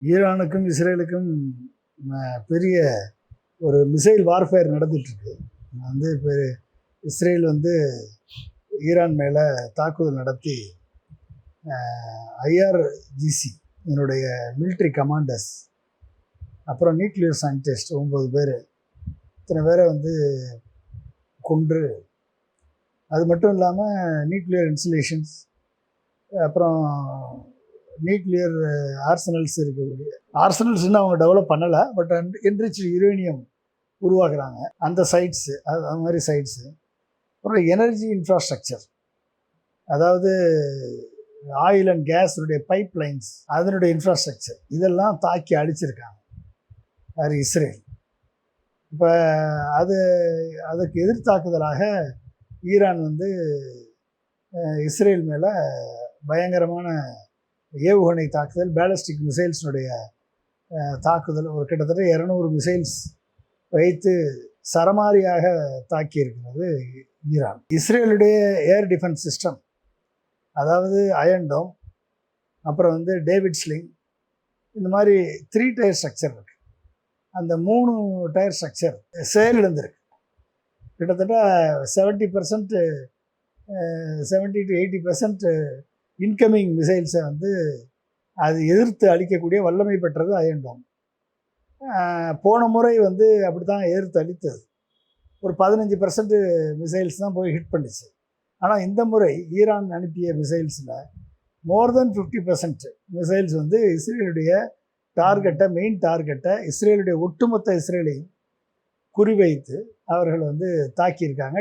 ஈரானுக்கும் இஸ்ரேலுக்கும் பெரிய ஒரு மிசைல் வார்ஃபேர் நடந்துகிட்ருக்கு. இப்போ இஸ்ரேல் ஈரான் மேலே தாக்குதல் நடத்தி ஐஆர்ஜிசி என்னுடைய மிலிட்ரி கமாண்டர்ஸ், அப்புறம் நியூக்ளியர் சயின்டிஸ்ட் 9 பேர், இத்தனை பேரை கொன்று, அது மட்டும் இல்லாமல் நியூக்ளியர் இன்ஸ்டலேஷன்ஸ், அப்புறம் நியூக்ளியர் ஆர்சனல்ஸ் இருக்கக்கூடிய ஆர்சனல்ஸ்ன்னு அவங்க டெவலப் பண்ணலை, பட் என்ரிச் யுரேனியம் உருவாக்குறாங்க அந்த சைட்ஸு, அது மாதிரி சைட்ஸு. அப்புறம் எனர்ஜி இன்ஃப்ராஸ்ட்ரக்சர், அதாவது ஆயில் அண்ட் கேஸுடைய பைப் லைன்ஸ், அதனுடைய இன்ஃப்ராஸ்ட்ரக்சர், இதெல்லாம் தாக்கி அழிச்சிருக்காங்க அது இஸ்ரேல். இப்போ அதுக்கு எதிர்த்தாக்குதலாக ஈரான் இஸ்ரேல் மேலே பயங்கரமான ஏவுகணை தாக்குதல், பேலிஸ்டிக் மிசைல்ஸினுடைய தாக்குதல், ஒரு கிட்டத்தட்ட 200 மிசைல்ஸ் வைத்து சரமாரியாக தாக்கியிருக்கிறது ஈரான். இஸ்ரேலுடைய ஏர் டிஃபென்ஸ் சிஸ்டம், அதாவது அயன் டோம், அப்புறம் டேவிட் ஸ்லிங், இந்த மாதிரி 3 டயர் ஸ்ட்ரக்சர் இருக்குது. அந்த 3 டயர் ஸ்ட்ரக்சர் செயலிழந்திருக்கு. கிட்டத்தட்ட 70% 70 to 80% இன்கமிங் மிசைல்ஸை அது எதிர்த்து அழிக்கக்கூடிய வல்லமை பெற்றது அயன் டோம். போன முறை அப்படி தான் எதிர்த்து அழித்தது. ஒரு 15% மிசைல்ஸ் தான் போய் ஹிட் பண்ணிச்சு. ஆனால் இந்த முறை ஈரான் அனுப்பிய மிசைல்ஸில் மோர் தென் 50% மிசைல்ஸ் இஸ்ரேலுடைய டார்கெட்டை, மெயின் டார்கெட்டை, இஸ்ரேலுடைய ஒட்டுமொத்த இஸ்ரேலையும் குறிவைத்து அவர்கள் தாக்கியிருக்காங்க.